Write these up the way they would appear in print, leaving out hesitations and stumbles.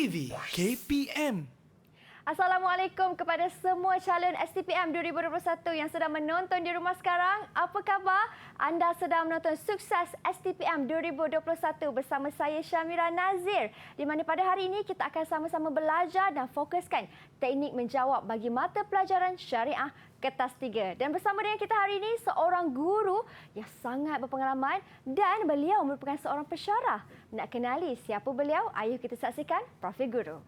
TV KPM. Assalamualaikum kepada semua calon STPM 2021 yang sedang menonton di rumah sekarang. Apa khabar? Anda sedang menonton Sukses STPM 2021 bersama saya Syamira Nazir, di mana pada hari ini kita akan sama-sama belajar dan fokuskan teknik menjawab bagi mata pelajaran syariah Kertas 3. Dan bersama dengan kita hari ini seorang guru yang sangat berpengalaman dan beliau merupakan seorang pensyarah. Nak kenali siapa beliau? Ayuh kita saksikan Profil Guru.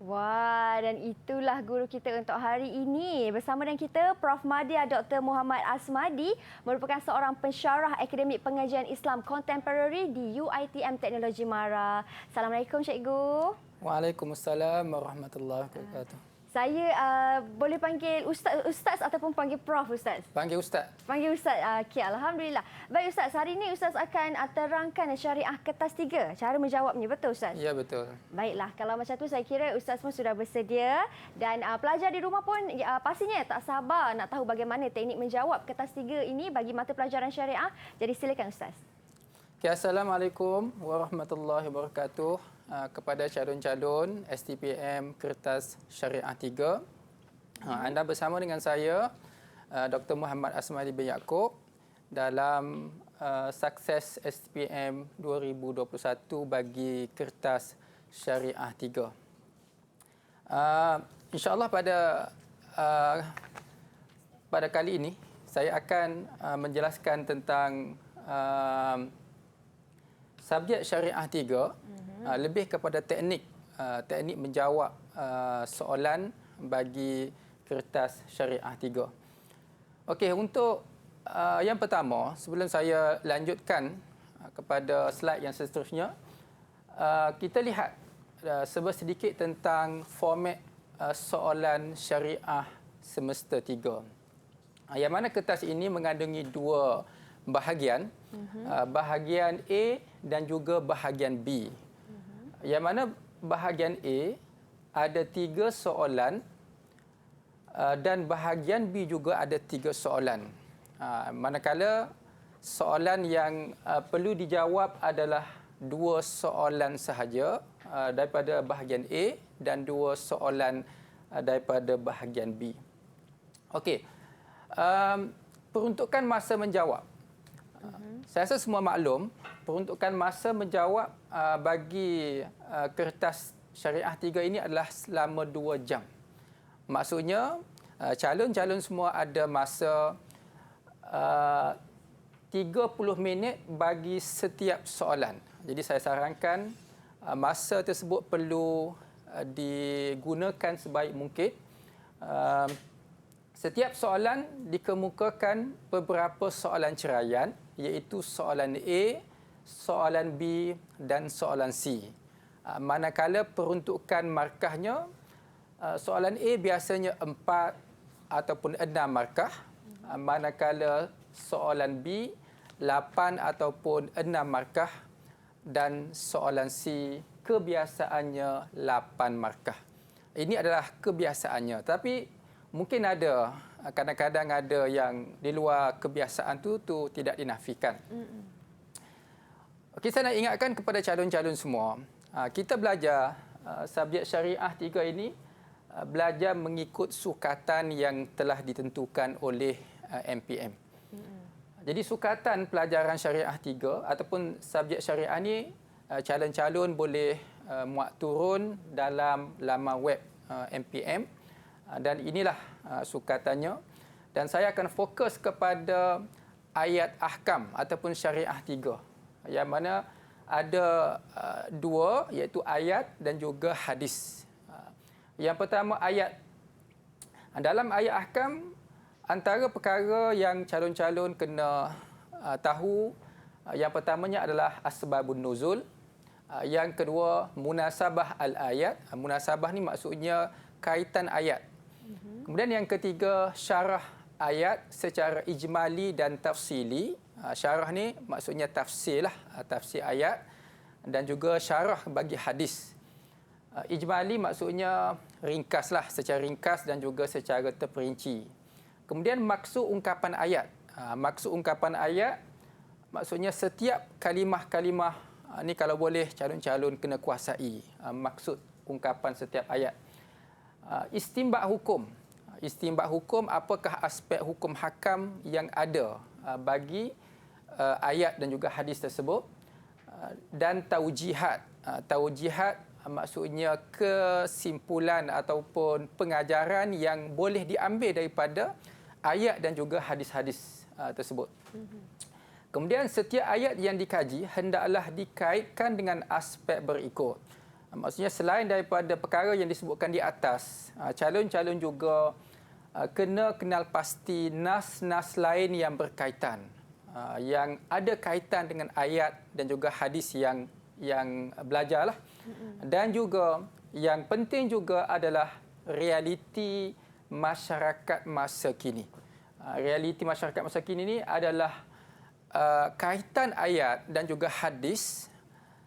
Wah, dan itulah guru kita untuk hari ini. Bersama dengan kita, Prof. Madya Dr. Muhammad Asmadi merupakan seorang pensyarah Akademik Pengajian Islam Contemporary di UiTM Teknologi Mara. Assalamualaikum, Cikgu. Waalaikumsalam warahmatullahi wabarakatuh. Saya boleh panggil Ustaz ataupun panggil Prof, Ustaz? Panggil Ustaz. Panggil Ustaz. Okey, Alhamdulillah. Baik, Ustaz. Hari ini Ustaz akan terangkan syariah Kertas 3. Cara menjawabnya, betul, Ustaz? Ya, betul. Baiklah, kalau macam tu saya kira Ustaz pun sudah bersedia. Dan pelajar di rumah pun pastinya tak sabar nak tahu bagaimana teknik menjawab Kertas 3 ini bagi mata pelajaran syariah. Jadi silakan, Ustaz. Okay, Assalamualaikum warahmatullahi wabarakatuh. Kepada calon-calon STPM Kertas Syariah 3. Anda bersama dengan saya, Dr. Muhammad Asmadi bin Yaakob, dalam Sukses STPM 2021 bagi Kertas Syariah 3. InsyaAllah pada kali ini, saya akan menjelaskan tentang subjek Syariah 3, lebih kepada teknik menjawab soalan bagi Kertas Syariah 3. Okey, untuk yang pertama, sebelum saya lanjutkan kepada slide yang seterusnya, kita lihat sedikit tentang format soalan Syariah semester 3. Yang mana kertas ini mengandungi dua bahagian, bahagian A dan juga bahagian B. Yang mana bahagian A ada 3 soalan dan bahagian B juga ada 3 soalan. Manakala soalan yang perlu dijawab adalah 2 soalan sahaja daripada bahagian A dan 2 soalan daripada bahagian B. Okey. Peruntukan masa menjawab. Saya rasa semua maklum, peruntukan masa menjawab bagi Kertas Syariah 3 ini adalah selama 2 jam. Maksudnya, calon-calon semua ada masa 30 minit bagi setiap soalan. Jadi saya sarankan masa tersebut perlu digunakan sebaik mungkin. Setiap soalan dikemukakan beberapa soalan ceraian, iaitu soalan A, soalan B dan soalan C. Manakala peruntukan markahnya, soalan A biasanya 4 ataupun 6 markah, manakala soalan B 8 ataupun 6 markah dan soalan C kebiasaannya 8 markah. Ini adalah kebiasaannya, tapi mungkin ada, kadang-kadang ada yang di luar kebiasaan tu tidak dinafikan. Okey, saya nak ingatkan kepada calon-calon semua, kita belajar subjek Syariah 3 ini, belajar mengikut sukatan yang telah ditentukan oleh MPM. Jadi sukatan pelajaran Syariah 3 ataupun subjek Syariah ni, calon-calon boleh muat turun dalam laman web MPM. Dan inilah sukatannya. Dan saya akan fokus kepada ayat ahkam ataupun syariah 3. Yang mana ada 2, iaitu ayat dan juga hadis. Yang pertama ayat. Dalam ayat ahkam, antara perkara yang calon-calon kena tahu, yang pertamanya adalah asbabun nuzul. Yang kedua, munasabah al-ayat. Munasabah ni maksudnya kaitan ayat. Kemudian yang ketiga, syarah ayat secara ijmali dan tafsili. Syarah ni maksudnya tafsir lah, tafsir ayat dan juga syarah bagi hadis. Ijmali maksudnya ringkas lah, secara ringkas dan juga secara terperinci. Kemudian maksud ungkapan ayat. Maksud ungkapan ayat maksudnya setiap kalimah-kalimah ni kalau boleh calon-calon kena kuasai maksud ungkapan setiap ayat. Istinbat hukum. Istinbat hukum, apakah aspek hukum hakam yang ada bagi ayat dan juga hadis tersebut. Dan taujihat. Taujihat maksudnya kesimpulan ataupun pengajaran yang boleh diambil daripada ayat dan juga hadis-hadis tersebut. Kemudian setiap ayat yang dikaji hendaklah dikaitkan dengan aspek berikut. Maksudnya selain daripada perkara yang disebutkan di atas, calon-calon juga kena kenal pasti nas-nas lain yang berkaitan, yang ada kaitan dengan ayat dan juga hadis yang belajarlah. Dan juga yang penting juga adalah realiti masyarakat masa kini. Realiti masyarakat masa kini ni adalah kaitan ayat dan juga hadis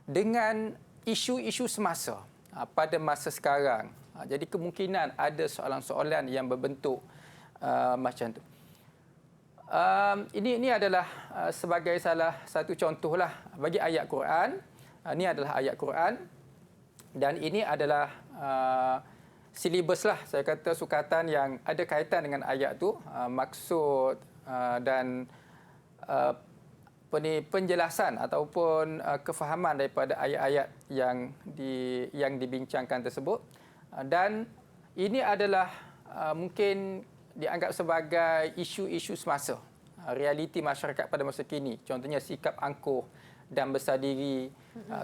dengan isu-isu semasa pada masa sekarang. Jadi kemungkinan ada soalan-soalan yang berbentuk macam tu. Ini adalah sebagai salah satu contohlah bagi ayat Quran. Ini adalah ayat Quran dan ini adalah silibus lah, saya kata sukatan yang ada kaitan dengan ayat tu, maksud dan penjelasan ataupun kefahaman daripada ayat-ayat yang dibincangkan tersebut. Dan ini adalah mungkin dianggap sebagai isu-isu semasa, realiti masyarakat pada masa kini. Contohnya sikap angkuh dan besar diri,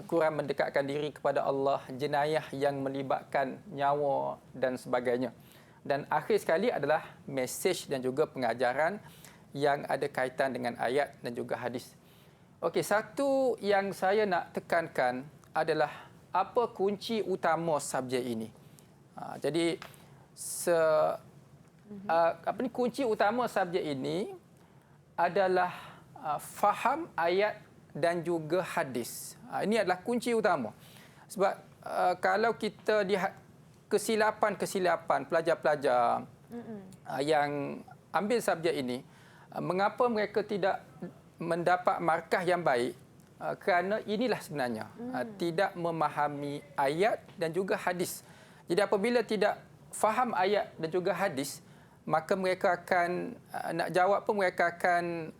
kurang mendekatkan diri kepada Allah, jenayah yang melibatkan nyawa dan sebagainya. Dan akhir sekali adalah mesej dan juga pengajaran yang ada kaitan dengan ayat dan juga hadis. Okey, satu yang saya nak tekankan adalah apa kunci utama subjek ini. Jadi kunci utama subjek ini adalah faham ayat dan juga hadis. Ini adalah kunci utama. Sebab kalau kita lihat kesilapan pelajar-pelajar yang ambil subjek ini, mengapa mereka tidak mendapat markah yang baik? Kerana inilah sebenarnya tidak memahami ayat dan juga hadis. Jadi apabila tidak faham ayat dan juga hadis, maka mereka akan nak jawab pun mereka akan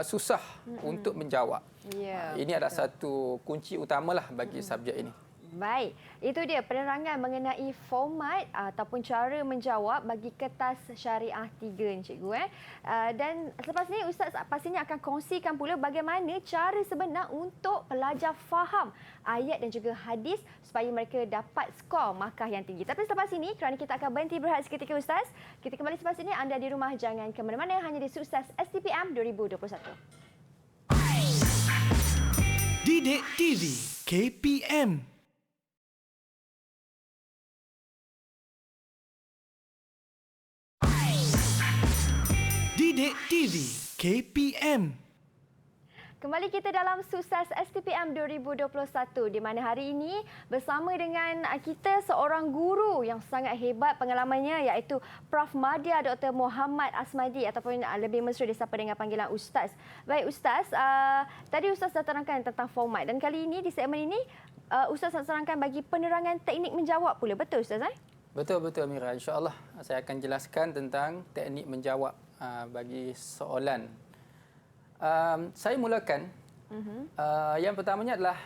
susah untuk menjawab. Ini adalah satu kunci utamalah bagi subjek ini. Baik, itu dia penerangan mengenai format ataupun cara menjawab bagi kertas syariah 3 ni cikgu. Dan selepas ini Ustaz pastinya akan kongsikan pula bagaimana cara sebenar untuk pelajar faham ayat dan juga hadis supaya mereka dapat skor markah yang tinggi. Tapi selepas ini, kerana kita akan berhenti berehat seketika Ustaz, kita kembali selepas ini. Anda di rumah jangan ke mana-mana, hanya di Sukses STPM 2021. Didik TV KPM. Didik TV KPM. Kembali kita dalam Sukses STPM 2021 di mana hari ini bersama dengan kita seorang guru yang sangat hebat pengalamannya iaitu Prof Madya Dr. Muhammad Asmadi ataupun lebih mesra disapa dengan panggilan Ustaz. Baik Ustaz, tadi Ustaz dah terangkan tentang format dan kali ini di segmen ini Ustaz nak terangkan bagi penerangan teknik menjawab pula. Betul Ustaz? Betul Mira. InsyaAllah saya akan jelaskan tentang teknik menjawab bagi soalan. Saya mulakan. Yang pertamanya adalah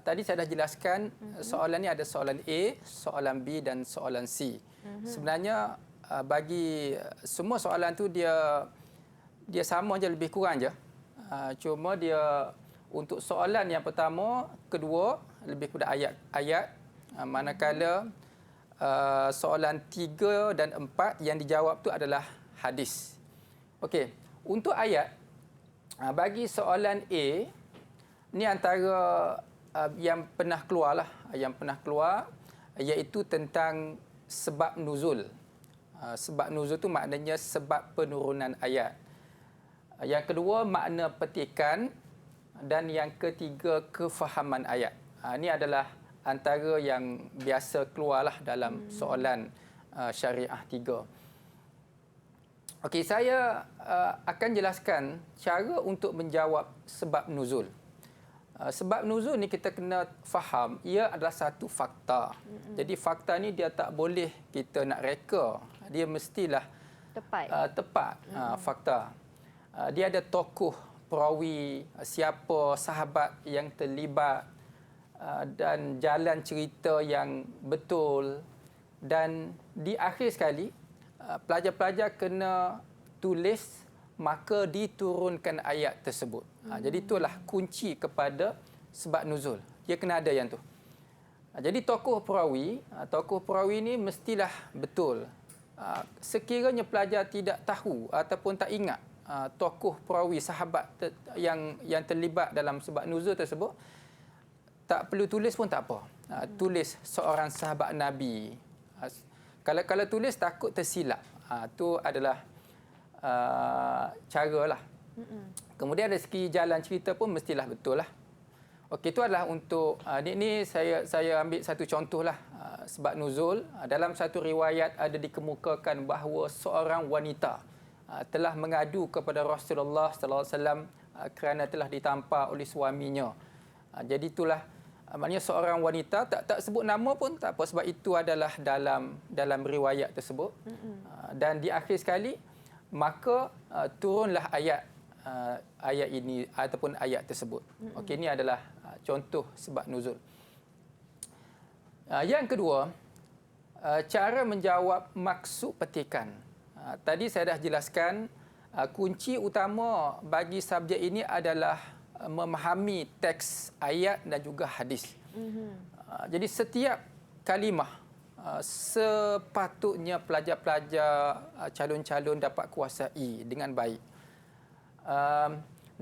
tadi saya dah jelaskan soalan ni ada soalan A, soalan B dan soalan C. Sebenarnya bagi semua soalan tu dia sama je, lebih kurang je. Cuma dia untuk soalan yang pertama, kedua lebih kepada ayat-ayat, manakala soalan 3 dan 4 yang dijawab tu adalah hadis. Okey, untuk ayat bagi soalan A ni antara yang pernah keluar iaitu tentang sebab nuzul. Sebab nuzul itu maknanya sebab penurunan ayat. Yang kedua makna petikan dan yang ketiga kefahaman ayat. Ini adalah antara yang biasa keluarlah dalam soalan syariah 3. Okey, saya akan jelaskan cara untuk menjawab sebab nuzul. Sebab nuzul ni kita kena faham, ia adalah satu fakta. Jadi fakta ni dia tak boleh kita nak reka. Dia mestilah tepat fakta. Dia ada tokoh, perawi, siapa sahabat yang terlibat dan jalan cerita yang betul. Dan di akhir sekali, pelajar-pelajar kena tulis maka diturunkan ayat tersebut. Jadi itulah kunci kepada sebab nuzul. Dia kena ada yang tu. Jadi tokoh perawi ni mestilah betul. Sekiranya pelajar tidak tahu ataupun tak ingat tokoh perawi sahabat yang terlibat dalam sebab nuzul tersebut, tak perlu tulis pun tak apa. Tulis seorang sahabat Nabi. Kalau tulis takut tersilap. Itu adalah caralah. Kemudian dari segi jalan cerita pun mestilah betul lah. Okey, itu adalah untuk ini saya ambil satu contohlah sebab nuzul. Dalam satu riwayat ada dikemukakan bahawa seorang wanita telah mengadu kepada Rasulullah sallallahu alaihi wasallam kerana telah ditampar oleh suaminya. Jadi itulah maknanya seorang wanita, tak sebut nama pun tak apa sebab itu adalah dalam riwayat tersebut. Dan di akhir sekali maka turunlah ayat ini ataupun ayat tersebut. Okey, ini adalah contoh sebab nuzul. Yang kedua, cara menjawab maksud petikan. Tadi saya dah jelaskan kunci utama bagi subjek ini adalah memahami teks ayat dan juga hadis. Jadi setiap kalimah sepatutnya pelajar-pelajar calon-calon dapat kuasai dengan baik.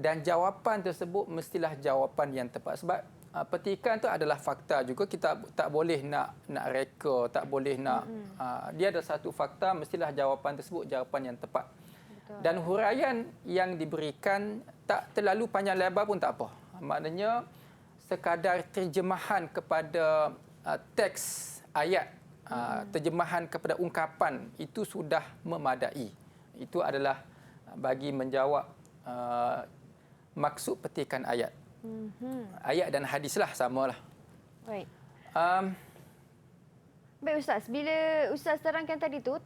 Dan jawapan tersebut mestilah jawapan yang tepat. Sebab petikan itu adalah fakta juga. Kita tak boleh nak reka, tak boleh nak... dia ada satu fakta, mestilah jawapan tersebut jawapan yang tepat. Betul. Dan huraian yang diberikan tak terlalu panjang lebar pun tak apa. Maknanya sekadar terjemahan kepada teks ayat, terjemahan kepada ungkapan itu sudah memadai. Itu adalah bagi menjawab maksud petikan ayat. Ayat dan hadislah samalah. Baik. Baik Ustaz, bila Ustaz terangkan tadi tu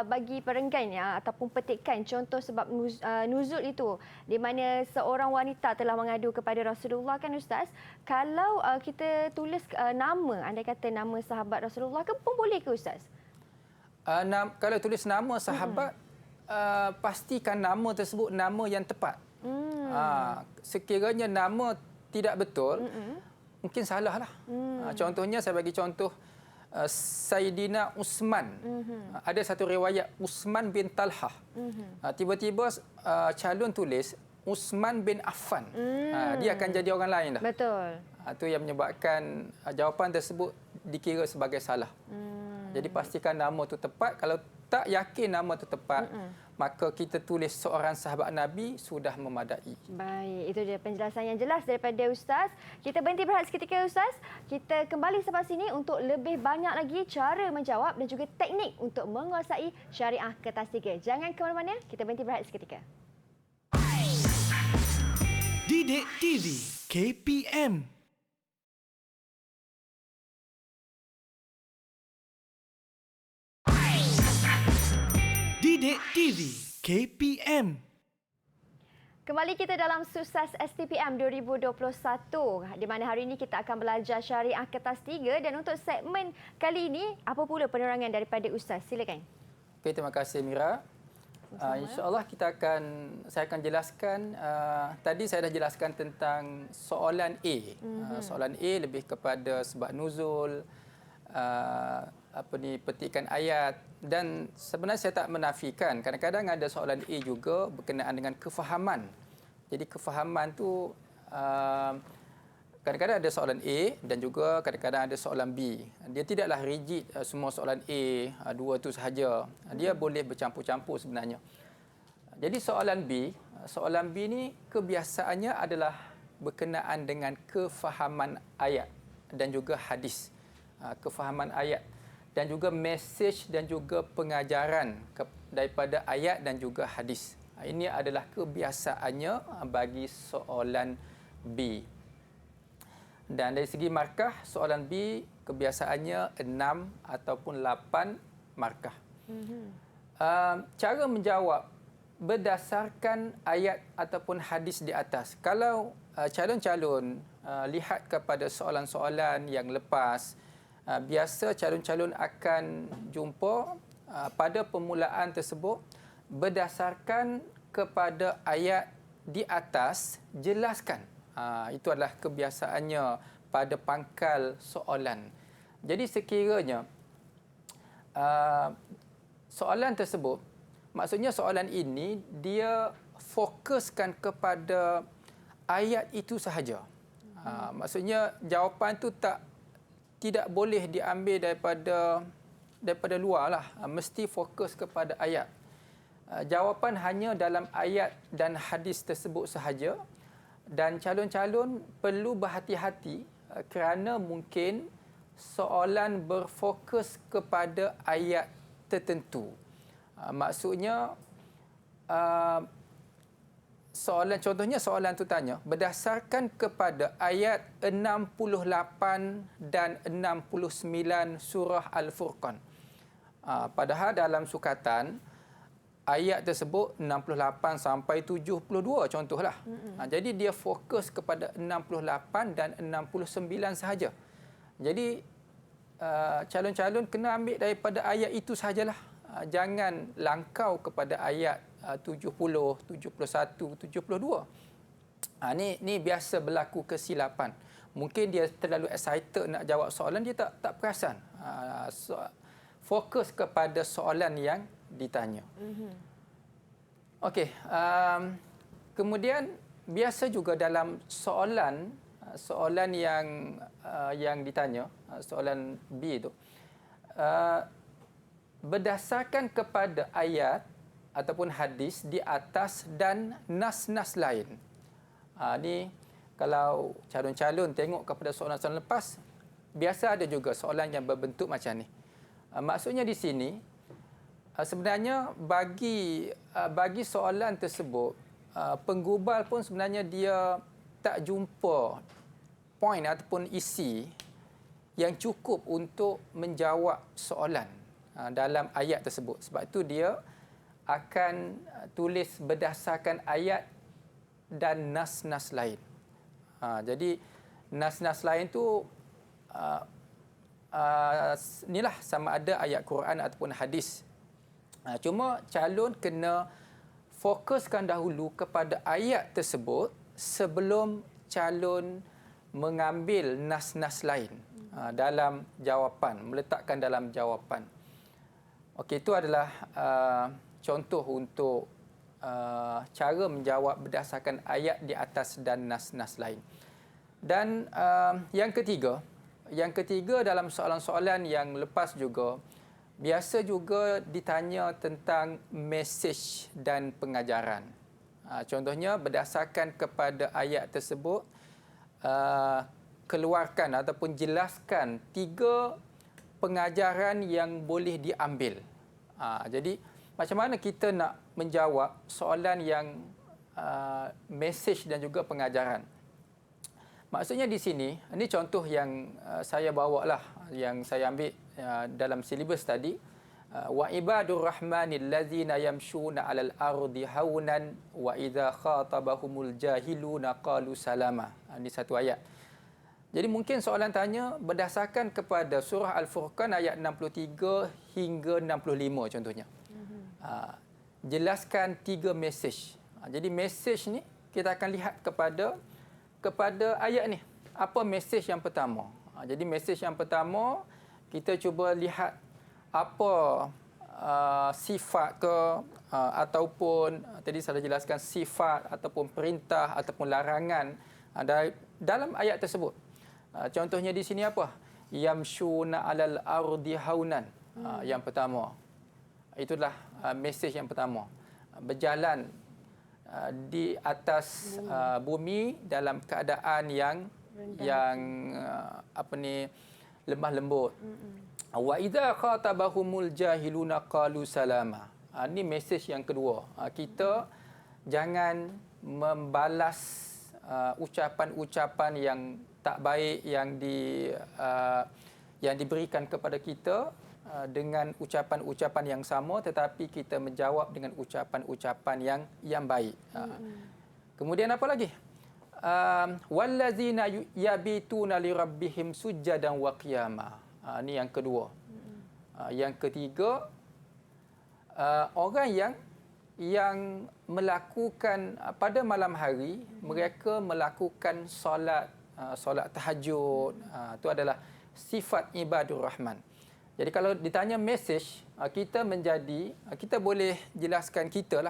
bagi perenggan ataupun petikan contoh sebab nuzul itu di mana seorang wanita telah mengadu kepada Rasulullah kan Ustaz, kalau kita tulis nama, andai kata nama sahabat Rasulullah ke pun boleh ke Ustaz? Kalau tulis nama sahabat, pastikan nama tersebut nama yang tepat. Sekiranya nama tidak betul, mungkin salah lah. Contohnya saya bagi contoh Sayyidina Uthman. Ada satu riwayat Uthman bin Talhah. Tiba-tiba calon tulis Uthman bin Affan. Dia akan jadi orang lain dah. Betul. Itu yang menyebabkan jawapan tersebut dikira sebagai salah. Jadi pastikan nama itu tepat. Kalau tak yakin nama itu tepat, maka kita tulis seorang sahabat Nabi sudah memadai. Baik, itu dia penjelasan yang jelas daripada Ustaz. Kita berhenti berehat seketika Ustaz. Kita kembali selepas ini untuk lebih banyak lagi cara menjawab dan juga teknik untuk menguasai syariah kertas 3. Jangan ke mana-mana, kita berhenti berehat seketika. Didik TV KPM. Didik TV KPM. Kembali kita dalam Sukses STPM 2021 di mana hari ini kita akan belajar syariah kertas 3 dan untuk segmen kali ini apa pula penerangan daripada Ustaz? Silakan. Okay, terima kasih Mira. InsyaAllah saya akan jelaskan, tadi saya dah jelaskan tentang soalan A. Soalan A lebih kepada sebab nuzul, petikan ayat, dan sebenarnya saya tak menafikan kadang-kadang ada soalan A juga berkenaan dengan kefahaman. Jadi kefahaman tu kadang-kadang ada soalan A dan juga kadang-kadang ada soalan B. Dia tidaklah rigid semua soalan A, dua tu sahaja. Dia boleh bercampur-campur sebenarnya. Jadi soalan B ni kebiasaannya adalah berkenaan dengan kefahaman ayat dan juga hadis. Kefahaman ayat dan juga mesej dan juga pengajaran daripada ayat dan juga hadis. Ini adalah kebiasaannya bagi soalan B. Dan dari segi markah, soalan B kebiasaannya 6 ataupun 8 markah. Cara menjawab berdasarkan ayat ataupun hadis di atas. Kalau calon-calon lihat kepada soalan-soalan yang lepas, biasa calon-calon akan jumpa pada permulaan tersebut berdasarkan kepada ayat di atas, jelaskan. Itu adalah kebiasaannya pada pangkal soalan. Jadi sekiranya soalan tersebut, maksudnya soalan ini dia fokuskan kepada ayat itu sahaja. Maksudnya jawapan itu tidak boleh diambil daripada luar lah. Mesti fokus kepada ayat. Jawapan hanya dalam ayat dan hadis tersebut sahaja. Dan calon-calon perlu berhati-hati kerana mungkin soalan berfokus kepada ayat tertentu. Maksudnya contohnya soalan tu tanya berdasarkan kepada ayat 68 dan 69 surah Al-Furqan. Padahal dalam sukatan ayat tersebut 68 sampai 72 contohlah. Jadi dia fokus kepada 68 dan 69 sahaja. Jadi calon-calon kena ambil daripada ayat itu sahajalah. Jangan langkau kepada ayat 70, 71, 72. Ni biasa berlaku kesilapan. Mungkin dia terlalu excited nak jawab soalan, dia tak perasan. Fokus kepada soalan yang ditanya. Okey, kemudian biasa juga dalam soalan yang ditanya, soalan B itu, berdasarkan kepada ayat ataupun hadis di atas dan nas-nas lain. Ni kalau calon-calon tengok kepada soalan-soalan lepas, biasa ada juga soalan yang berbentuk macam ni. Maksudnya di sini sebenarnya bagi soalan tersebut, penggubal pun sebenarnya dia tak jumpa poin ataupun isi yang cukup untuk menjawab soalan dalam ayat tersebut. Sebab itu dia akan tulis berdasarkan ayat dan nas-nas lain. Jadi nas-nas lain tu inilah sama ada ayat Quran ataupun hadis. Cuma calon kena fokuskan dahulu kepada ayat tersebut sebelum calon mengambil nas-nas lain dalam jawapan, meletakkan dalam jawapan. Okey, itu adalah contoh untuk cara menjawab berdasarkan ayat di atas dan nas-nas lain. Dan yang ketiga dalam soalan-soalan yang lepas juga, biasa juga ditanya tentang mesej dan pengajaran. Contohnya berdasarkan kepada ayat tersebut, keluarkan ataupun jelaskan 3 pengajaran yang boleh diambil. Jadi macam mana kita nak menjawab soalan yang mesej dan juga pengajaran? Maksudnya di sini, ini contoh yang saya bawalah, yang saya ambil dalam silibus tadi. Wa ibadur rahmanil ladzina yamshuna 'alal ardi haunan wa idza khatabahumul jahiluna qalu salama. Ini satu ayat. Jadi mungkin soalan tanya berdasarkan kepada surah Al-Furqan ayat 63 hingga 65 contohnya. Jelaskan 3 mesej. Jadi mesej ni kita akan lihat kepada ayat ni. Apa mesej yang pertama? Jadi mesej yang pertama, kita cuba lihat apa sifat ke ataupun tadi saya jelaskan sifat ataupun perintah ataupun larangan Dalam ayat tersebut, contohnya di sini apa? Yamshuna 'alal ardi haunan. Yang pertama. Itulah mesej yang pertama. Berjalan di atas bumi dalam keadaan yang lemah lembut. Wa idza khatabahumul jahiluna qalu salama. Ini mesej yang kedua. Kita jangan membalas ucapan-ucapan yang tak baik yang diberikan kepada kita dengan ucapan-ucapan yang sama, tetapi kita menjawab dengan ucapan-ucapan yang baik. Kemudian apa lagi? Wallazina yabituna lirabbihim sujjadan wa qiyama. Ini yang kedua. Yang ketiga, orang yang melakukan pada malam hari, mereka melakukan solat tahajud. Itu adalah sifat ibadur rahman. Jadi kalau ditanya mesej, kita boleh jelaskan kita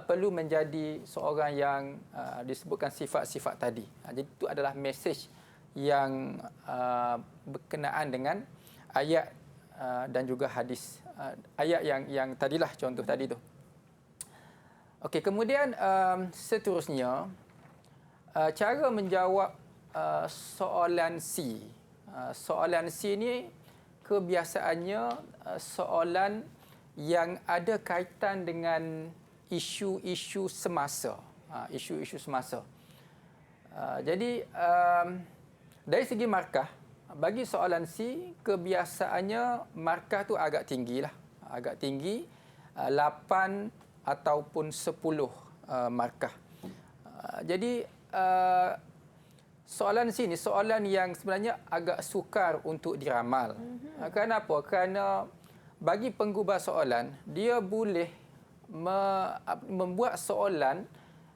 perlu menjadi seorang yang disebutkan sifat-sifat tadi. Jadi itu adalah mesej yang berkenaan dengan ayat dan juga hadis. Ayat yang tadilah contoh tadi tu. Okey, kemudian seterusnya cara menjawab soalan C. Soalan C ni kebiasaannya soalan yang ada kaitan dengan isu-isu semasa. Isu-isu semasa. Jadi dari segi markah, bagi soalan C, kebiasaannya markah tu agak tinggi lah. Agak tinggi, 8 ataupun 10 markah. Jadi soalan C ni soalan yang sebenarnya agak sukar untuk diramal. Kenapa? Kerana bagi penggubah soalan, dia boleh membuat soalan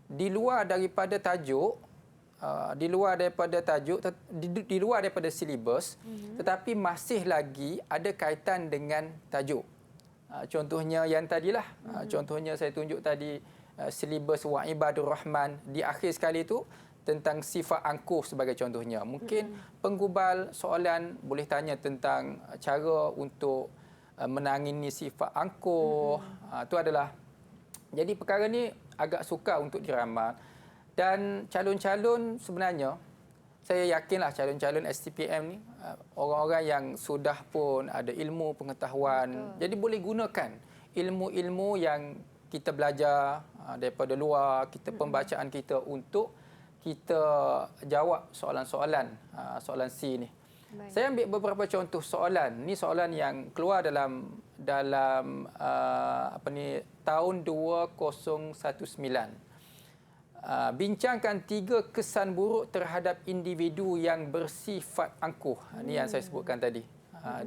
di luar daripada tajuk, di luar daripada silibus, tetapi masih lagi ada kaitan dengan tajuk. Contohnya yang tadilah, contohnya saya tunjuk tadi silibus wa ibadur rahman, di akhir sekali itu tentang sifat angkuh sebagai contohnya. Mungkin penggubal soalan boleh tanya tentang cara untuk menangani sifat angkuh. Itu adalah, jadi perkara ni agak sukar untuk diramal. Dan calon-calon sebenarnya, saya yakinlah calon-calon STPM ni orang-orang yang sudah pun ada ilmu pengetahuan. Betul. Jadi boleh gunakan ilmu-ilmu yang kita belajar daripada luar, pembacaan kita untuk kita jawab soalan-soalan C ni. Baik. Saya ambil beberapa contoh soalan. Ni soalan yang keluar dalam tahun 2019. Bincangkan 3 kesan buruk terhadap individu yang bersifat angkuh. Ini yang saya sebutkan tadi.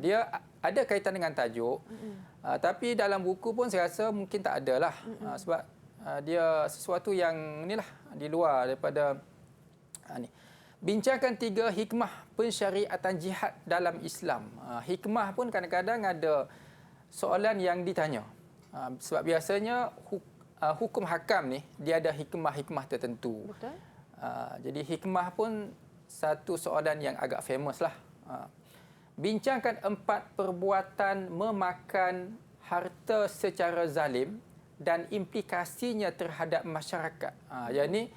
Dia ada kaitan dengan tajuk, tapi dalam buku pun saya rasa mungkin tak ada lah. Sebab dia sesuatu yang inilah di luar daripada ni. Bincangkan 3 hikmah pensyariatan jihad dalam Islam. Hikmah pun kadang-kadang ada soalan yang ditanya. Sebab biasanya hukum hakam ni dia ada hikmah-hikmah tertentu. Betul. Jadi hikmah pun satu soalan yang agak famous lah. Bincangkan 4 perbuatan memakan harta secara zalim dan implikasinya terhadap masyarakat. Jadi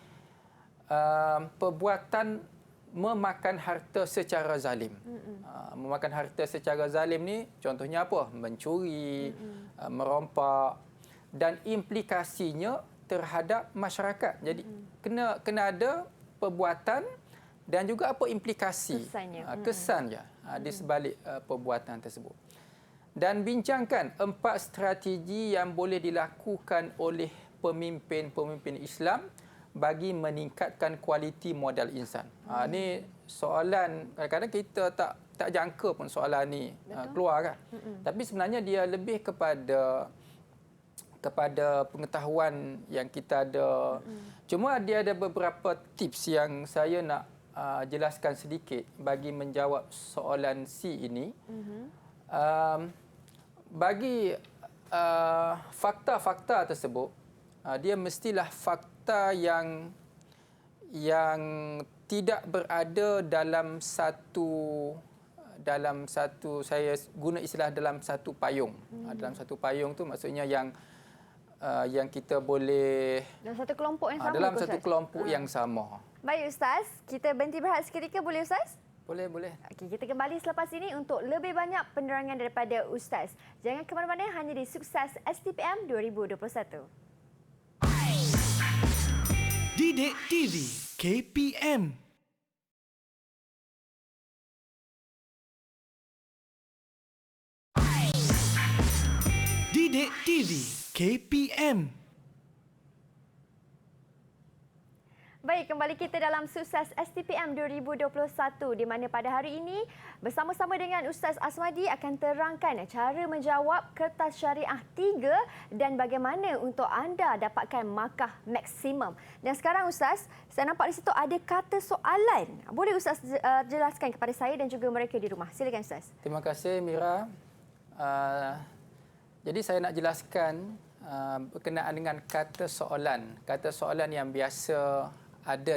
perbuatan memakan harta secara zalim. Memakan harta secara zalim ni contohnya apa? Mencuri, merompak, dan implikasinya terhadap masyarakat. Jadi kena ada perbuatan dan juga apa implikasi, kesan di sebalik perbuatan tersebut. Dan bincangkan 4 strategi yang boleh dilakukan oleh pemimpin-pemimpin Islam bagi meningkatkan kualiti modal insan. Ini soalan kadang-kadang kita tak jangka pun soalan ni keluar kan. Tapi sebenarnya dia lebih kepada pengetahuan yang kita ada. Cuma dia ada beberapa tips yang saya nak jelaskan sedikit bagi menjawab soalan C ini. Bagi fakta-fakta tersebut, dia mestilah fakta yang tidak berada dalam satu saya guna istilah dalam satu payung. Dalam satu payung tu maksudnya yang kita boleh Dalam satu kelompok yang sama. dalam ke, satu Ustaz? kelompok yang sama. Baik Ustaz, kita berhenti berehat seketika boleh Ustaz? Boleh. Okey, kita kembali selepas ini untuk lebih banyak penerangan daripada Ustaz. Jangan ke mana-mana, hanya di Sukses STPM 2021. Didik TV KPM. Didik TV KPM. Baik, kembali kita dalam Sukses STPM 2021 di mana pada hari ini bersama-sama dengan Ustaz Aswadi akan terangkan cara menjawab kertas syariah 3 dan bagaimana untuk anda dapatkan markah maksimum. Dan sekarang Ustaz, saya nampak di situ ada kata soalan. Boleh Ustaz jelaskan kepada saya dan juga mereka di rumah? Silakan Ustaz. Terima kasih Mira. Jadi saya nak jelaskan berkenaan dengan kata soalan. Kata soalan yang biasa ada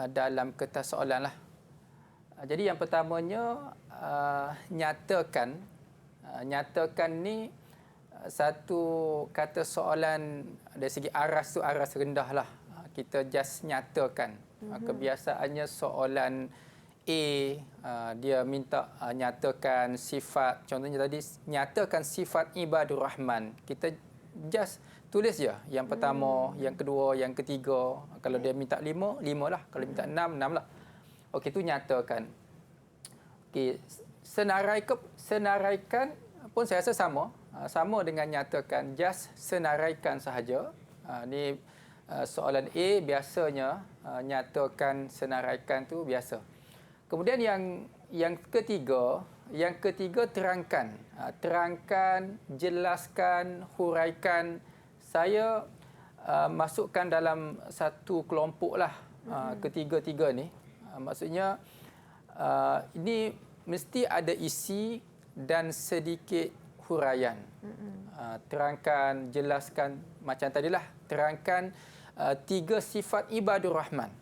dalam kertas soalan lah. Jadi yang pertamanya nyatakan. Nyatakan ni satu kata soalan dari segi aras tu aras rendah lah. Kita just nyatakan. Kebiasaannya soalan A, dia minta nyatakan sifat. Contohnya tadi nyatakan sifat ibadur rahman. Kita just tulis je yang pertama, yang kedua, yang ketiga. Kalau dia minta 5 lah. Kalau minta 6 lah. Okey, tu nyatakan. Okey, senaraikan pun saya rasa sama. Sama dengan nyatakan, just senaraikan sahaja. Ni soalan A biasanya nyatakan senaraikan tu biasa. Kemudian yang ketiga terangkan. Terangkan, jelaskan, huraikan. Saya masukkan dalam satu kelompok lah ketiga-tiga ni. Maksudnya ini mesti ada isi dan sedikit huraian. Terangkan, jelaskan macam tadilah. Terangkan 3 sifat ibadur rahman.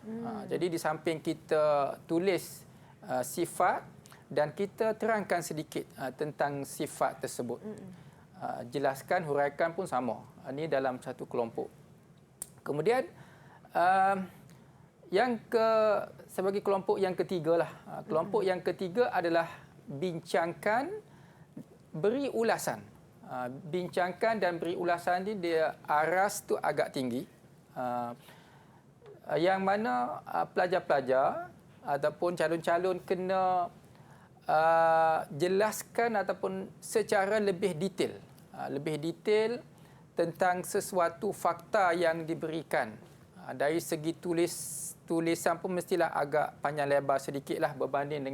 Jadi di samping kita tulis sifat dan kita terangkan sedikit tentang sifat tersebut. Jelaskan, huraikan pun sama. Ini dalam satu kelompok. Kemudian sebagai kelompok yang ketiga lah. Kelompok yang ketiga adalah bincangkan, beri ulasan. Bincangkan dan beri ulasan ni dia aras tu agak tinggi. Yang mana pelajar-pelajar ataupun calon-calon kena jelaskan ataupun secara lebih detail. Lebih detail tentang sesuatu fakta yang diberikan. Dari segi tulisan pun mestilah agak panjang lebar sedikitlah berbanding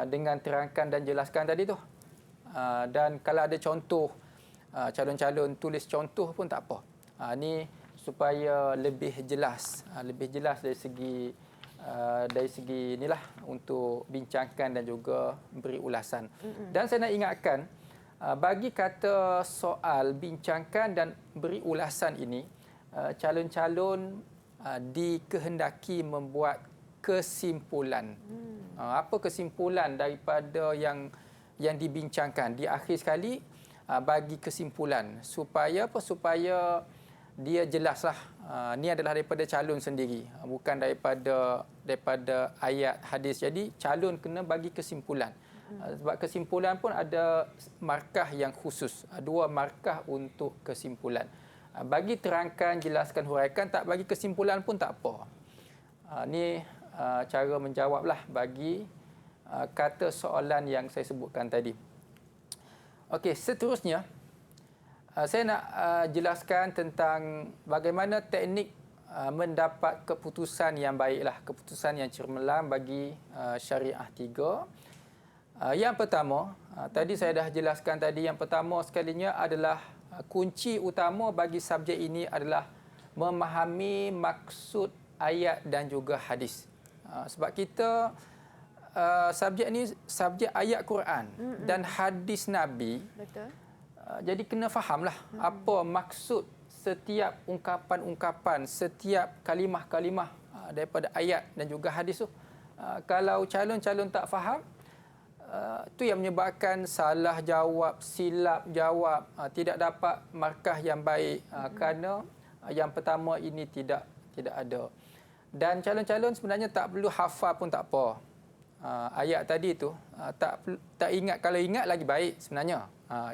dengan terangkan dan jelaskan tadi tu. Dan kalau ada contoh, calon-calon tulis contoh pun tak apa. Ini supaya lebih jelas dari segi inilah untuk bincangkan dan juga beri ulasan. Dan saya nak ingatkan, bagi kata soal bincangkan dan beri ulasan ini, calon-calon dikehendaki membuat kesimpulan. Apa kesimpulan daripada yang dibincangkan? Di akhir sekali bagi kesimpulan supaya dia jelaslah. Ini adalah daripada calon sendiri, bukan daripada ayat hadis. Jadi calon kena bagi kesimpulan. Sebab kesimpulan pun ada markah yang khusus. 2 markah untuk kesimpulan. Bagi terangkan, jelaskan, huraikan, tak bagi kesimpulan pun tak apa. Ini cara menjawablah bagi kata soalan yang saya sebutkan tadi. Okey, seterusnya saya nak jelaskan tentang bagaimana teknik mendapat keputusan yang baiklah, keputusan yang cemerlang bagi syariah 3. Yang pertama, tadi saya dah jelaskan tadi, yang pertama sekalinya adalah kunci utama bagi subjek ini adalah memahami maksud ayat dan juga hadis. Sebab kita subjek ni subjek ayat Quran dan hadis Nabi. Betul. Jadi kena fahamlah apa maksud setiap ungkapan-ungkapan, setiap kalimah-kalimah daripada ayat dan juga hadis tu. Kalau calon-calon tak faham, tu yang menyebabkan salah jawab, silap jawab, tidak dapat markah yang baik kerana yang pertama ini tidak ada. Dan calon-calon sebenarnya tak perlu hafal pun tak apa. Ayat tadi tu tak ingat, kalau ingat lagi baik sebenarnya.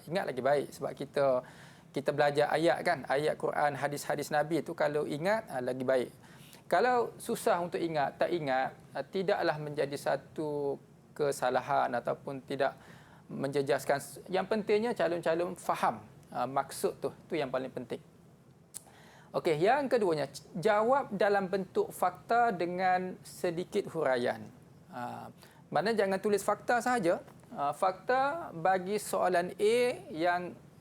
Ingat lagi baik sebab kita belajar ayat kan, ayat Quran, hadis-hadis Nabi tu kalau ingat lagi baik. Kalau susah untuk ingat, tak ingat, tidaklah menjadi satu kesalahan ataupun tidak menjejaskan. Yang pentingnya calon-calon faham maksud tu yang paling penting. Okey, yang keduanya, jawab dalam bentuk fakta dengan sedikit huraian. Maknanya jangan tulis fakta sahaja. Fakta bagi soalan A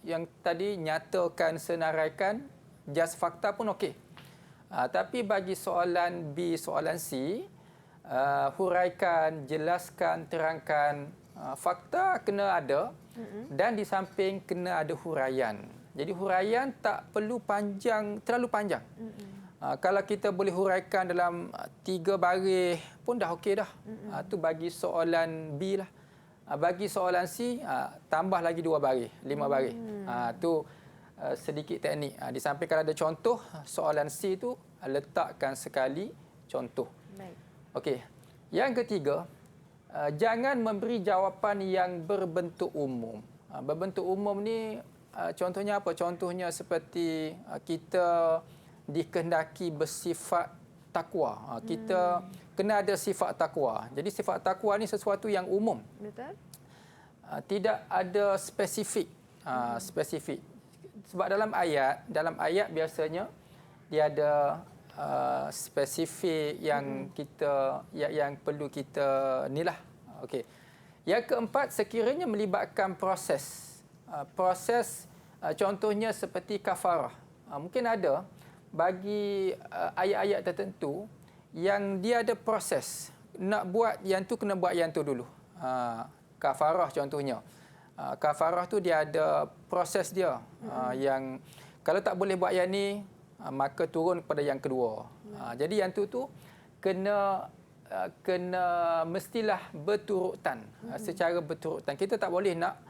yang tadi nyatakan, senaraikan, just fakta pun okey. Tapi bagi soalan B, soalan C, huraikan, jelaskan, terangkan. Fakta kena ada dan di samping kena ada huraian. Jadi huraian tak perlu terlalu panjang. Kalau kita boleh huraikan dalam 3 baris pun dah okey dah. Tu bagi soalan B lah. Bagi soalan C, tambah lagi 2 baris, 5 baris. Tu sedikit teknik. Di samping kalau ada contoh, soalan C tu letakkan sekali contoh. Baik. Okey. Yang ketiga, jangan memberi jawapan yang berbentuk umum. Berbentuk umum ni contohnya apa? Contohnya seperti kita dikehendaki bersifat takwa. Kita kena ada sifat takwa. Jadi sifat takwa ni sesuatu yang umum. Betul. Tidak ada spesifik. Spesifik. Sebab dalam ayat biasanya dia ada spesifik yang yang perlu kita nilah. Okey. Yang keempat, sekiranya melibatkan proses. Proses contohnya seperti kafarah. Mungkin ada bagi ayat-ayat tertentu yang dia ada proses. Nak buat yang tu kena buat yang tu dulu. Kafarah contohnya. Kafarah tu dia ada proses dia. Yang kalau tak boleh buat yang ni, maka turun kepada yang kedua. Jadi yang tu kena mestilah berturutan, secara berturutan. Kita tak boleh nak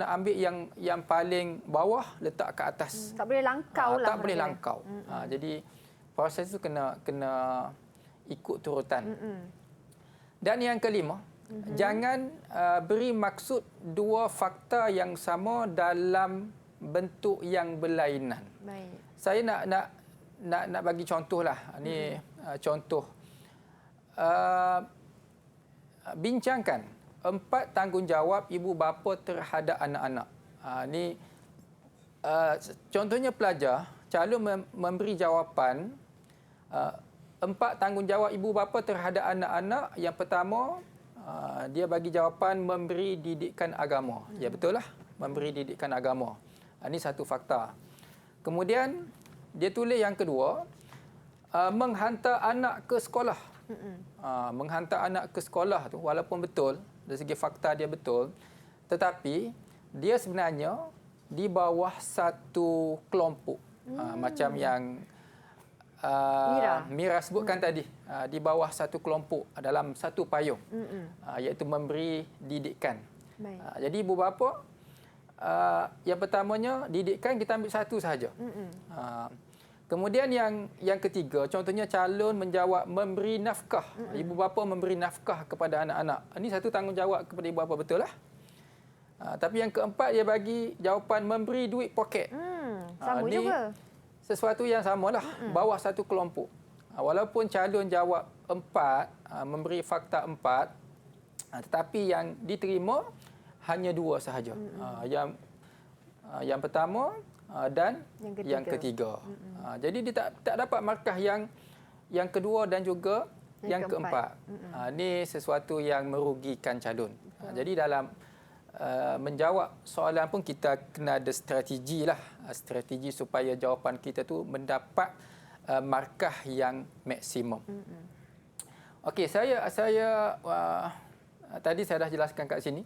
ambil yang paling bawah letak ke atas. Tak boleh langkau lah. Tak boleh langkau. Jadi proses tu kena ikut turutan. Dan yang kelima, jangan beri maksud 2 fakta yang sama dalam bentuk yang berlainan. Baik. Saya nak bagi contohlah. Ini contoh. Bincangkan 4 tanggungjawab ibu bapa terhadap anak-anak. Ini contohnya pelajar, calon memberi jawapan 4 tanggungjawab ibu bapa terhadap anak-anak. Yang pertama, dia bagi jawapan memberi didikan agama. Ya, betul lah. Memberi didikan agama. Ini satu fakta. Kemudian, dia tulis yang kedua, menghantar anak ke sekolah. Menghantar anak ke sekolah tu walaupun betul, dari segi fakta dia betul, tetapi dia sebenarnya di bawah satu kelompok. Macam yang Mira sebutkan tadi, di bawah satu kelompok dalam satu payung, iaitu memberi didikan. Jadi ibu bapa, yang pertamanya didikan kita ambil satu sahaja. Kemudian yang ketiga, contohnya calon menjawab memberi nafkah. Ibu bapa memberi nafkah kepada anak-anak. Ini satu tanggungjawab kepada ibu bapa, betul lah. Tapi yang keempat, dia bagi jawapan memberi duit poket. Sama juga. Sesuatu yang samalah, bawah satu kelompok. Walaupun calon jawab 4, memberi fakta 4, tetapi yang diterima hanya 2 sahaja. Yang pertama dan yang ketiga. Jadi dia tak dapat markah yang kedua dan juga yang keempat. Ini sesuatu yang merugikan calon. Jadi dalam menjawab soalan pun kita kena ada strategi lah. Strategi supaya jawapan kita tu mendapat markah yang maksimum. Okey, saya tadi saya dah jelaskan kat sini.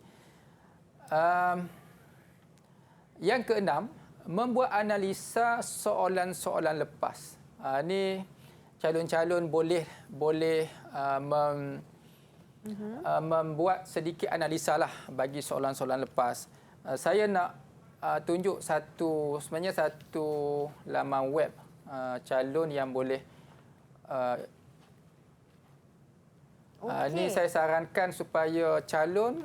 Yang keenam, membuat analisa soalan-soalan lepas. Ini calon-calon boleh membuat sedikit analisa lah bagi soalan-soalan lepas. Saya nak tunjuk sebenarnya satu laman web calon yang boleh ini saya sarankan supaya calon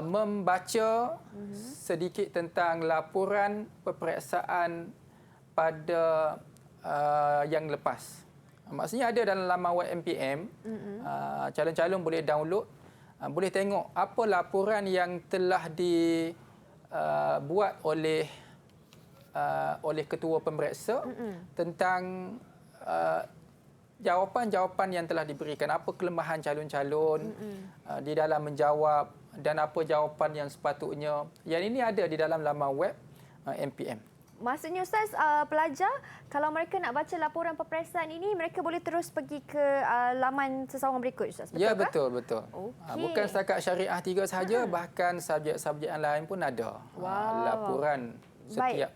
membaca sedikit tentang laporan peperiksaan pada yang lepas. Maksudnya ada dalam laman web MPM. Calon-calon boleh download, boleh tengok apa laporan yang telah dibuat oleh ketua pemeriksa tentang jawapan-jawapan yang telah diberikan, apa kelemahan calon-calon di dalam menjawab dan apa jawapan yang sepatutnya. Yang ini ada di dalam laman web MPM. Maksudnya Ustaz, pelajar kalau mereka nak baca laporan peperiksaan ini, mereka boleh terus pergi ke laman sesawan berikut, Ustaz. Betul Ya, ke? betul. Okey. Bukan setakat Syariah 3 sahaja, bahkan subjek-subjek yang lain pun ada laporan setiap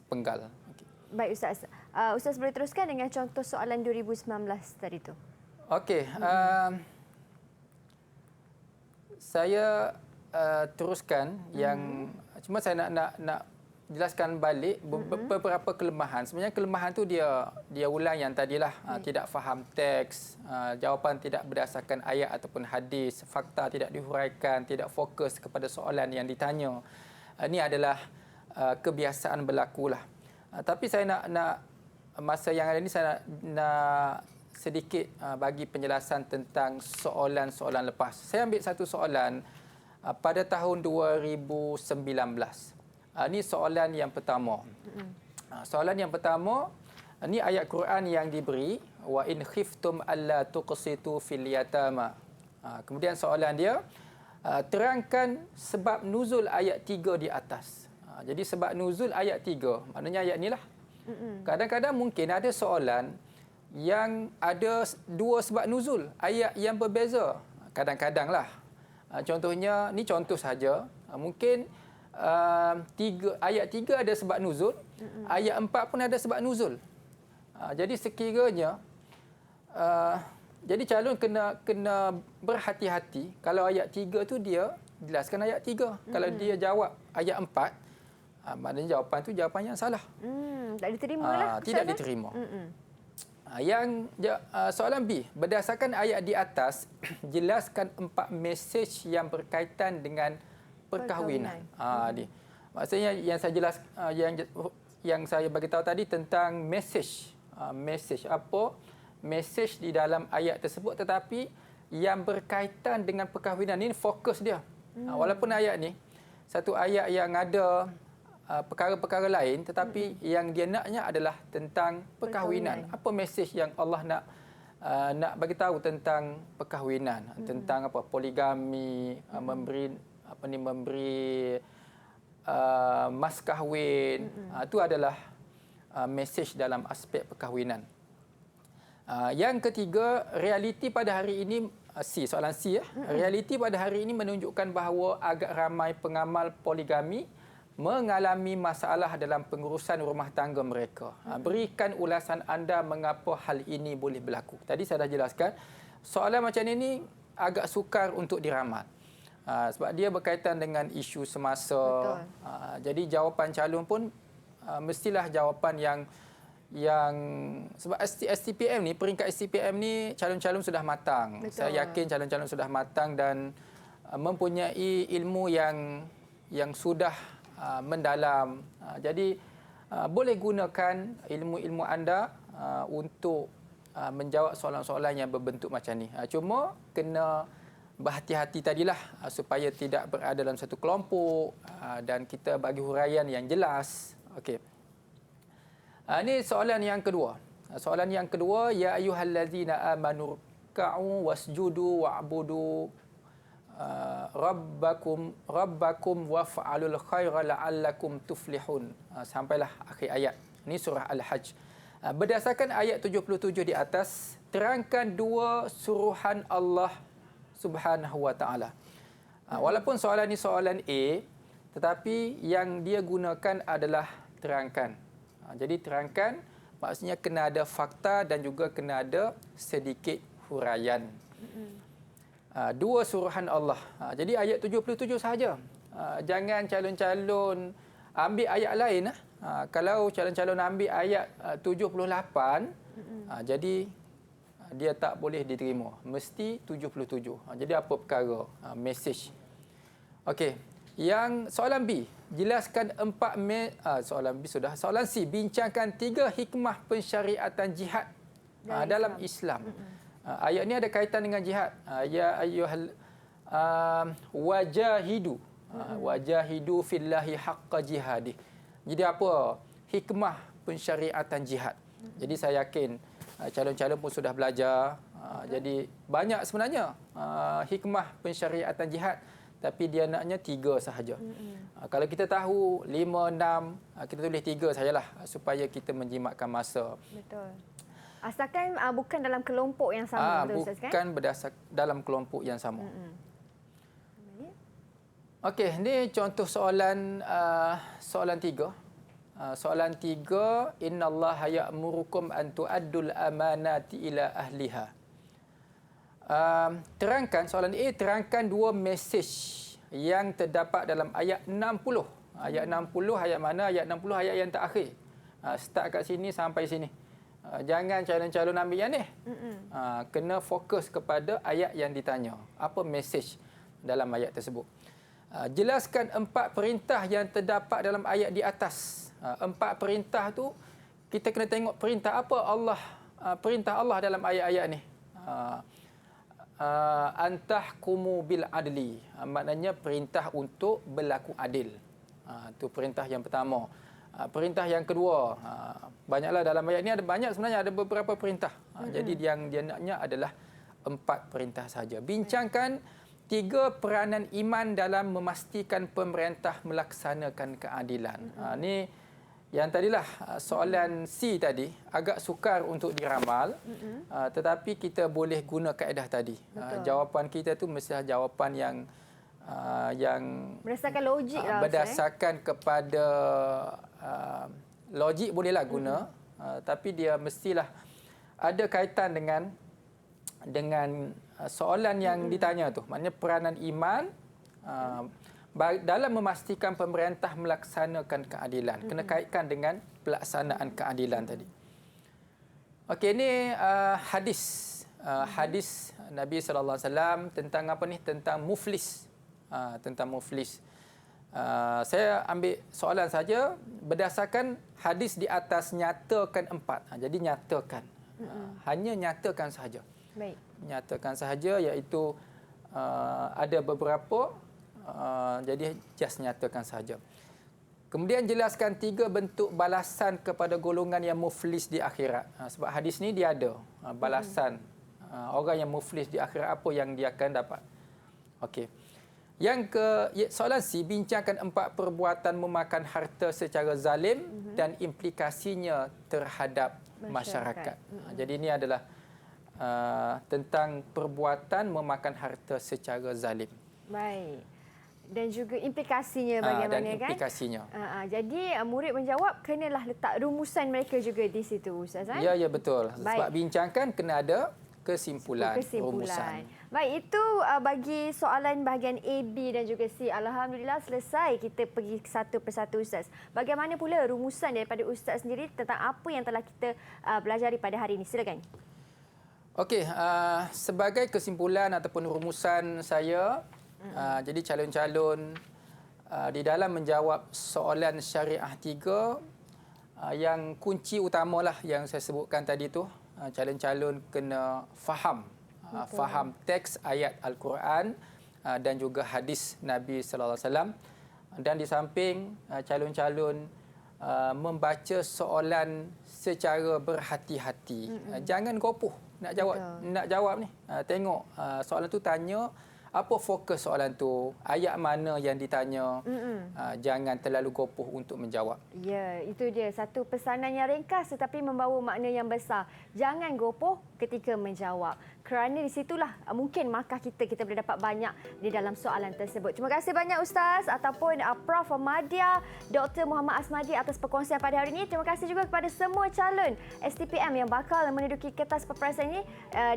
penggal. Okay. Baik Ustaz. Ustaz boleh teruskan dengan contoh soalan 2019 tadi tu. Okey. Saya teruskan yang cuma saya nak jelaskan balik beberapa kelemahan. Sebenarnya kelemahan tu dia ulang yang tadilah, tidak faham teks, jawapan tidak berdasarkan ayat ataupun hadis, fakta tidak dihuraikan, tidak fokus kepada soalan yang ditanya. Ini adalah kebiasaan berlakulah. Tapi saya nak masa yang ada ni saya nak sedikit bagi penjelasan tentang soalan-soalan lepas. Saya ambil satu soalan pada tahun 2019. Ini soalan yang pertama. Soalan yang pertama, ini ayat Quran yang diberi, wa in khiftum alla tuqsitu fil yatama. Kemudian soalan dia, terangkan sebab nuzul ayat 3 di atas. Jadi sebab nuzul ayat 3, maknanya ayat inilah. Kadang-kadang mungkin ada soalan yang ada dua sebab nuzul, ayat yang berbeza. Kadang-kadanglah. Contohnya, ni contoh saja. Mungkin ayat 3 ada sebab nuzul, ayat 4 pun ada sebab nuzul. Jadi sekiranya jadi calon kena berhati-hati. Kalau ayat 3 tu dia jelaskan ayat 3. Kalau dia jawab ayat 4, maknanya jawapan tu jawapan yang salah. Tak diterima lah. Tidak diterima. Yang soalan B, berdasarkan ayat di atas, jelaskan 4 mesej yang berkaitan dengan perkahwinan. Maksudnya yang saya yang saya bagi tahu tadi tentang mesej. Mesej apa? Mesej di dalam ayat tersebut tetapi yang berkaitan dengan perkahwinan, ini fokus dia. Walaupun ayat ni satu ayat yang ada perkara-perkara lain tetapi yang dia naknya adalah tentang perkahwinan. Apa mesej yang Allah nak bagi tahu tentang perkahwinan, tentang apa? Poligami, memberi mas kahwin. Itu adalah mesej dalam aspek perkahwinan. Yang ketiga, realiti pada hari ini, soalan C. Realiti pada hari ini menunjukkan bahawa agak ramai pengamal poligami mengalami masalah dalam pengurusan rumah tangga mereka. Berikan ulasan anda mengapa hal ini boleh berlaku. Tadi saya dah jelaskan, soalan macam ini agak sukar untuk diramal. Sebab dia berkaitan dengan isu semasa. Jadi jawapan calon pun mestilah jawapan yang sebab STPM ni, peringkat STPM ni calon-calon sudah matang. Betul. Saya yakin calon-calon sudah matang dan mempunyai ilmu yang sudah mendalam. Jadi boleh gunakan ilmu-ilmu anda untuk menjawab soalan-soalan yang berbentuk macam ni. Cuma kena berhati-hati tadilah supaya tidak berada dalam satu kelompok dan kita bagi huraian yang jelas. Okey. Ini soalan yang kedua. Soalan yang kedua, ya ayyuhallazina amanu ruk'u wasjudu wa'budu rabbakum waf'alul khaira la'allakum tuflihun. Sampailah akhir ayat. Ini surah Al-Hajj. Berdasarkan ayat 77 di atas, terangkan dua suruhan Allah Subhanahu wa taala. Walaupun soalan ini soalan A, tetapi yang dia gunakan adalah terangkan. Jadi terangkan maksudnya kena ada fakta dan juga kena ada sedikit huraian. Dua suruhan Allah. Jadi ayat 77 sahaja. Jangan calon-calon ambil ayat lain. Kalau calon-calon ambil ayat 78, jadi dia tak boleh diterima. Mesti 77. Jadi apa perkara? Mesej. Okey. Yang soalan B, jelaskan soalan B sudah. Soalan C, bincangkan 3 hikmah pensyariatan jihad dalam Islam. Ayat ni ada kaitan dengan jihad. Ya ayyuhal wajahidu. Wajahidu fillahi haqqa jihadih. Jadi apa hikmah pensyariatan jihad? Jadi saya yakin calon-calon pun sudah belajar. Jadi banyak sebenarnya hikmah pensyariatan jihad. Tapi dia naknya 3 sahaja. Kalau kita tahu 5, 6, kita tulis 3 sajalah supaya kita menjimatkan masa. Betul. Asalkan bukan dalam kelompok yang sama, betul Ustaz kan? Bukan berdasarkan dalam kelompok yang sama. Okey, ini contoh soalan 3. Soalan 3, innallaha ya'murukum an tu'addul amanati ila ahliha. Terangkan soalan A, terangkan 2 mesej yang terdapat dalam ayat 60. Ayat 60 ayat mana? Ayat 60 ayat yang terakhir. Start kat sini sampai sini. Jangan calon-calon ambil yang ni. Kena fokus kepada ayat yang ditanya. Apa mesej dalam ayat tersebut? Jelaskan 4 perintah yang terdapat dalam ayat di atas. 4 perintah tu kita kena tengok perintah apa Allah, perintah Allah dalam ayat-ayat ni. Antahkumu bil adli, maknanya perintah untuk berlaku adil. Itu perintah yang pertama. Perintah yang kedua, banyaklah dalam ayat ni ada banyak sebenarnya, ada beberapa perintah. Jadi yang dia naknya adalah 4 perintah saja. Bincangkan 3 peranan iman dalam memastikan pemerintah melaksanakan keadilan. Ni yang tadilah soalan C tadi agak sukar untuk diramal, tetapi kita boleh guna kaedah tadi. Jawapan kita tu mesti jawapan yang berdasarkan logik lah. Berdasarkan kepada logik bolehlah guna, tapi dia mestilah ada kaitan dengan soalan yang ditanya tu. Maknanya peranan iman dalam memastikan pemerintah melaksanakan keadilan. Kena kaitkan dengan pelaksanaan keadilan tadi. Okey, ini hadis. Hadis Nabi SAW tentang apa ni? Tentang muflis. Tentang muflis. Saya ambil soalan saja berdasarkan hadis di atas, nyatakan 4. Jadi nyatakan. Hanya nyatakan sahaja. Baik. Nyatakan sahaja, iaitu ada beberapa. Jadi just nyatakan saja. Kemudian jelaskan 3 bentuk balasan kepada golongan yang muflis di akhirat. Sebab hadis ni dia ada balasan orang yang muflis di akhirat, apa yang dia akan dapat. Okey. Soalan C, bincangkan 4 perbuatan memakan harta secara zalim dan implikasinya terhadap masyarakat. Jadi ini adalah tentang perbuatan memakan harta secara zalim. Baik. Dan juga implikasinya bagaimana, dan implikasinya. kan? Jadi murid menjawab kenalah letak rumusan mereka juga di situ, Ustaz. Ya, betul. Baik. Sebab bincangkan kena ada kesimpulan. Rumusan. Baik, itu bagi soalan bahagian A, B dan juga C. Alhamdulillah selesai kita pergi satu persatu, Ustaz. Bagaimana pula rumusan daripada Ustaz sendiri tentang apa yang telah kita belajari pada hari ini? Silakan. Okey, sebagai kesimpulan ataupun rumusan saya, jadi calon-calon di dalam menjawab soalan syariah 3, yang kunci utamalah yang saya sebutkan tadi tu, calon-calon kena faham. Faham teks ayat Al-Quran dan juga hadis Nabi sallallahu alaihi wasallam. Dan di samping calon-calon membaca soalan secara berhati-hati. Jangan gopoh nak jawab ni. Tengok soalan tu tanya apa fokus soalan tu, ayat mana yang ditanya. Jangan terlalu gopoh untuk menjawab. Ya, itu dia satu pesanan yang ringkas tetapi membawa makna yang besar. Jangan gopoh ketika menjawab. kerana di situlah mungkin markah kita boleh dapat banyak di dalam soalan tersebut. Terima kasih banyak Ustaz ataupun Prof. Madya, Dr. Muhammad Asmadi atas perkongsian pada hari ini. Terima kasih juga kepada semua calon STPM yang bakal menduduki kertas peperiksaan ini.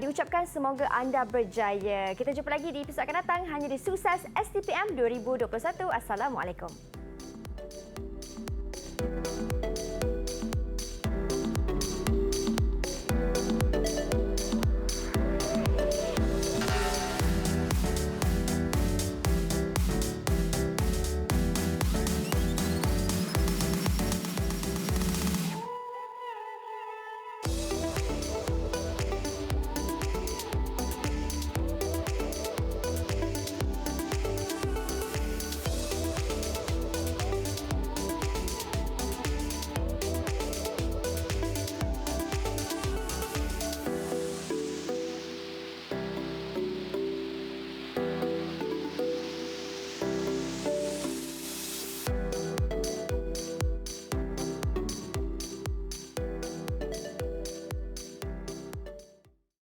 Diucapkan semoga anda berjaya. Kita jumpa lagi di episod akan datang hanya di Sukses STPM 2021. Assalamualaikum.